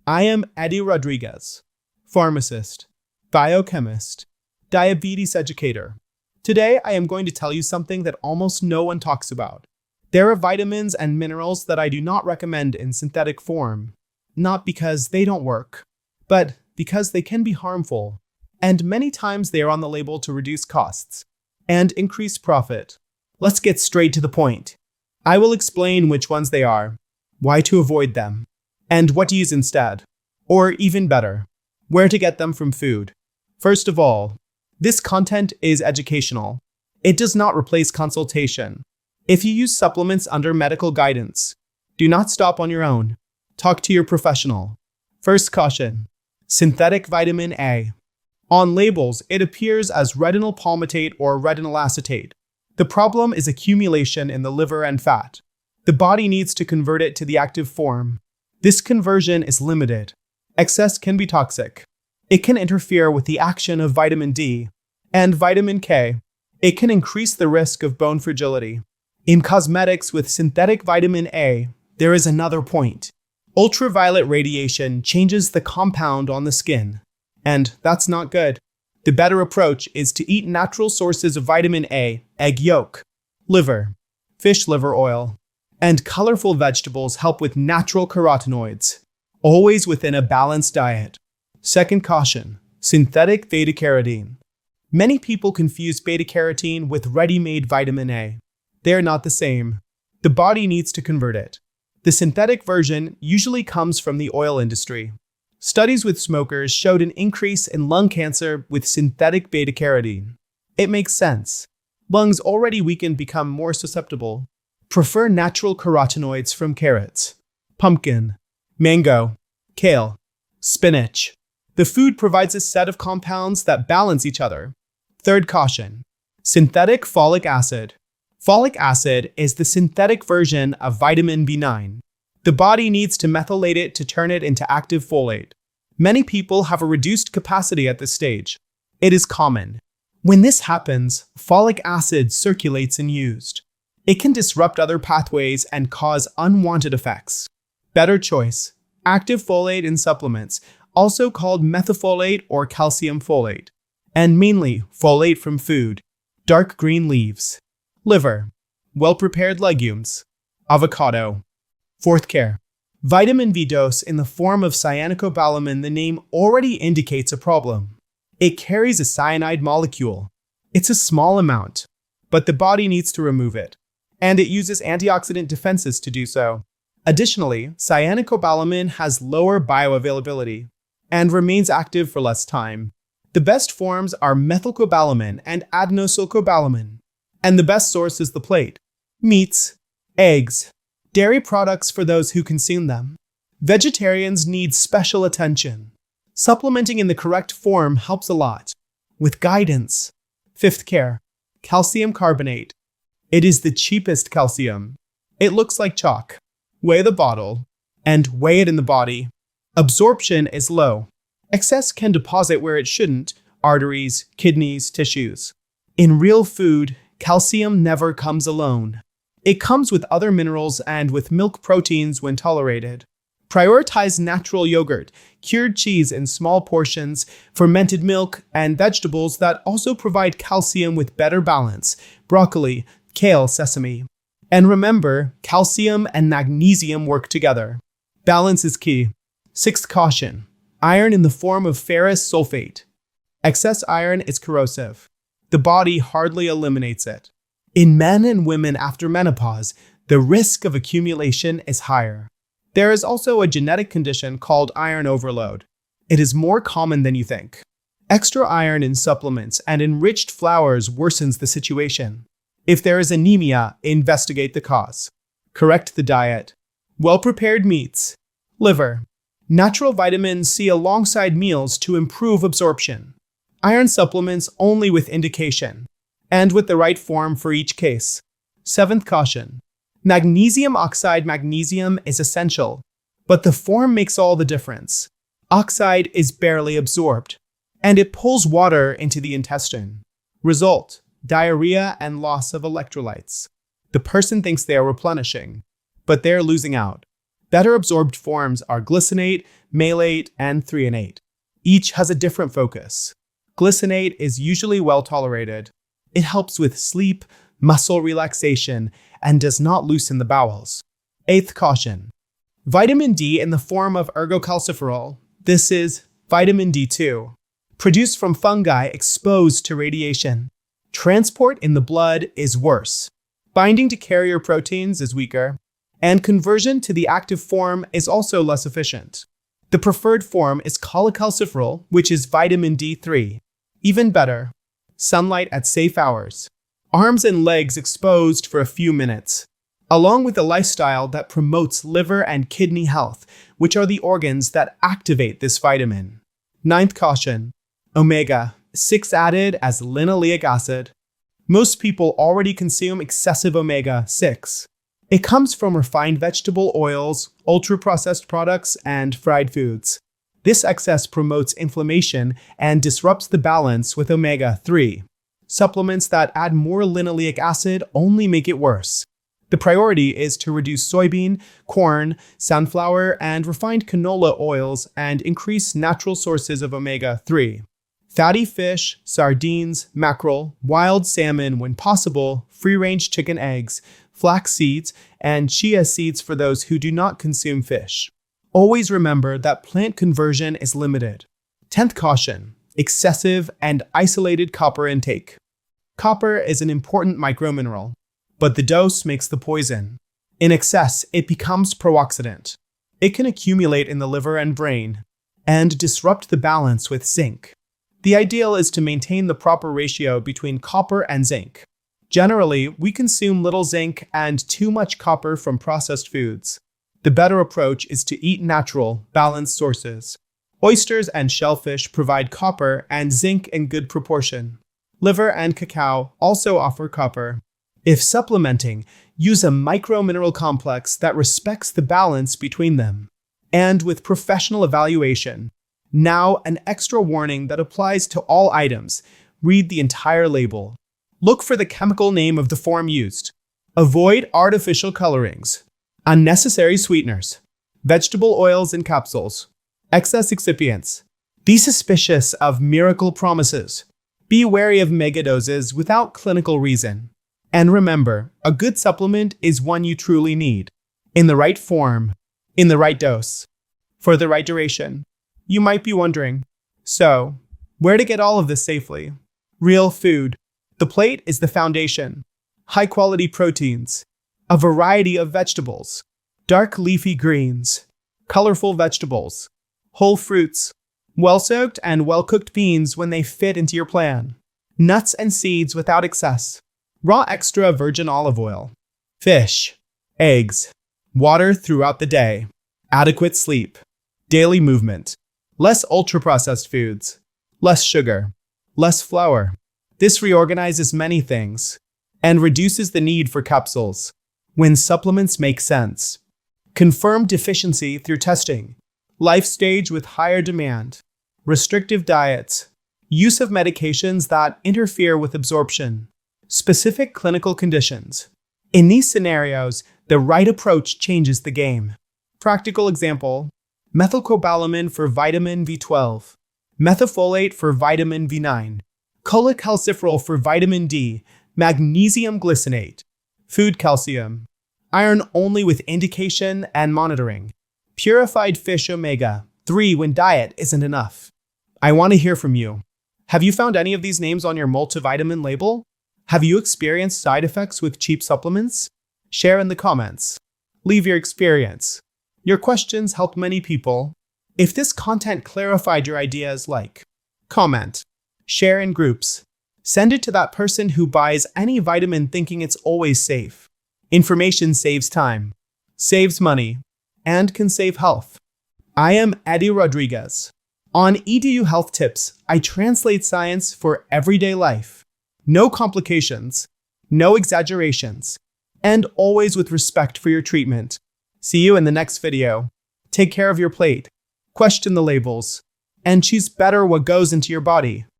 I am Eddie Rodriguez, pharmacist, biochemist, diabetes educator. Today, I am going to tell you something that almost no one talks about. There are vitamins and minerals that I do not recommend in synthetic form, not because they don't work, but because they can be harmful, and many times they are on the label to reduce costs and increase profit. Let's get straight to the point. I will explain which ones they are, why to avoid them, and what to use instead, or even better, where to get them from food. First of all, this content is educational. It does not replace consultation. If you use supplements under medical guidance, do not stop on your own. Talk to your professional. First caution, synthetic vitamin A. On labels, it appears as retinol palmitate or retinol acetate. The problem is accumulation in the liver and fat. The body needs to convert it to the active form. This conversion is limited. Excess can be toxic. It can interfere with the action of vitamin D and vitamin K. It can increase the risk of bone fragility. In cosmetics with synthetic vitamin A, there is another point. Ultraviolet radiation changes the compound on the skin, and that's not good. The better approach is to eat natural sources of vitamin A, egg yolk, liver, fish liver oil, and colorful vegetables help with natural carotenoids, always within a balanced diet. Second caution, synthetic beta-carotene. Many people confuse beta-carotene with ready-made vitamin A. They are not the same. The body needs to convert it. The synthetic version usually comes from the oil industry. Studies with smokers showed an increase in lung cancer with synthetic beta-carotene. It makes sense. Lungs already weakened become more susceptible. Prefer natural carotenoids from carrots, pumpkin, mango, kale, spinach. The food provides a set of compounds that balance each other. Third caution, synthetic folic acid. Folic acid is the synthetic version of vitamin B9. The body needs to methylate it to turn it into active folate. Many people have a reduced capacity at this stage. It is common. When this happens, folic acid circulates and used. It can disrupt other pathways and cause unwanted effects. Better choice, active folate in supplements, also called methylfolate or calcium folate, and mainly folate from food, dark green leaves, liver, well-prepared legumes, avocado. Fourth care, vitamin V dose in the form of cyanocobalamin. The name already indicates a problem. It carries a cyanide molecule. It's a small amount, but the body needs to remove it, and it uses antioxidant defenses to do so. Additionally, cyanocobalamin has lower bioavailability and remains active for less time. The best forms are methylcobalamin and adenosylcobalamin, and the best source is the plate. Meats, eggs, dairy products for those who consume them. Vegetarians need special attention. Supplementing in the correct form helps a lot. With guidance. Fifth care, calcium carbonate. It is the cheapest calcium. It looks like chalk. Weigh the bottle and weigh it in the body. Absorption is low. Excess can deposit where it shouldn't, arteries, kidneys, tissues. In real food, calcium never comes alone. It comes with other minerals and with milk proteins when tolerated. Prioritize natural yogurt, cured cheese in small portions, fermented milk, and vegetables that also provide calcium with better balance, broccoli, kale, sesame. And remember, calcium and magnesium work together. Balance is key. Sixth caution, iron in the form of ferrous sulfate. Excess iron is corrosive. The body hardly eliminates it. In men and women after menopause, the risk of accumulation is higher. There is also a genetic condition called iron overload. It is more common than you think. Extra iron in supplements and enriched flours worsens the situation. If there is anemia, investigate the cause. Correct the diet. Well-prepared meats, liver, natural vitamins C alongside meals to improve absorption. Iron supplements only with indication, and with the right form for each case. Seventh caution, magnesium oxide. Magnesium is essential, but the form makes all the difference. Oxide is barely absorbed, and it pulls water into the intestine. Result, diarrhea and loss of electrolytes. The person thinks they are replenishing, but they're losing out. Better absorbed forms are glycinate, malate, and threonate. Each has a different focus. Glycinate is usually well tolerated. It helps with sleep, muscle relaxation, and does not loosen the bowels. Eighth caution. Vitamin D in the form of ergocalciferol, this is vitamin D2, produced from fungi exposed to radiation. Transport in the blood is worse. Binding to carrier proteins is weaker, and conversion to the active form is also less efficient. The preferred form is cholecalciferol, which is vitamin D3. Even better, sunlight at safe hours. Arms and legs exposed for a few minutes, along with a lifestyle that promotes liver and kidney health, which are the organs that activate this vitamin. Ninth caution. Omega-6 added as linoleic acid. Most people already consume excessive omega-6. It comes from refined vegetable oils, ultra-processed products, and fried foods. This excess promotes inflammation and disrupts the balance with omega-3. Supplements that add more linoleic acid only make it worse. The priority is to reduce soybean, corn, sunflower, and refined canola oils and increase natural sources of omega-3. Fatty fish, sardines, mackerel, wild salmon when possible, free-range chicken eggs, flax seeds, and chia seeds for those who do not consume fish. Always remember that plant conversion is limited. 10th caution. Excessive and isolated copper intake. Copper is an important micromineral, but the dose makes the poison. In excess, it becomes pro-oxidant. It can accumulate in the liver and brain and disrupt the balance with zinc. The ideal is to maintain the proper ratio between copper and zinc. Generally, we consume little zinc and too much copper from processed foods. The better approach is to eat natural, balanced sources. Oysters and shellfish provide copper and zinc in good proportion. Liver and cacao also offer copper. If supplementing, use a micromineral complex that respects the balance between them. And with professional evaluation. Now, an extra warning that applies to all items. Read the entire label. Look for the chemical name of the form used. Avoid artificial colorings, unnecessary sweeteners, vegetable oils in capsules, excess excipients. Be suspicious of miracle promises. Be wary of megadoses without clinical reason. And remember, a good supplement is one you truly need. In the right form, in the right dose, for the right duration. You might be wondering, so, where to get all of this safely? Real food. The plate is the foundation. High-quality proteins, a variety of vegetables, dark leafy greens, colorful vegetables, whole fruits, well-soaked and well-cooked beans when they fit into your plan, nuts and seeds without excess, raw extra virgin olive oil, fish, eggs, water throughout the day, adequate sleep, daily movement, less ultra-processed foods, less sugar, less flour. This reorganizes many things and reduces the need for capsules when supplements make sense. Confirm deficiency through testing, life stage with higher demand, restrictive diets, use of medications that interfere with absorption, specific clinical conditions. In these scenarios, the right approach changes the game. Practical example, methylcobalamin for vitamin B12, methylfolate for vitamin B9, cholecalciferol for vitamin D, magnesium glycinate, food calcium, iron only with indication and monitoring, purified fish omega-3 when diet isn't enough. I want to hear from you. Have you found any of these names on your multivitamin label? Have you experienced side effects with cheap supplements? Share in the comments. Leave your experience. Your questions helped many people. If this content clarified your ideas, like, comment, share in groups, send it to that person who buys any vitamin thinking it's always safe. Information saves time, saves money, and can save health. I am Eddie Rodriguez. On EDU Health Tips, I translate science for everyday life. No complications, no exaggerations, and always with respect for your treatment. See you in the next video. Take care of your plate, question the labels, and choose better what goes into your body.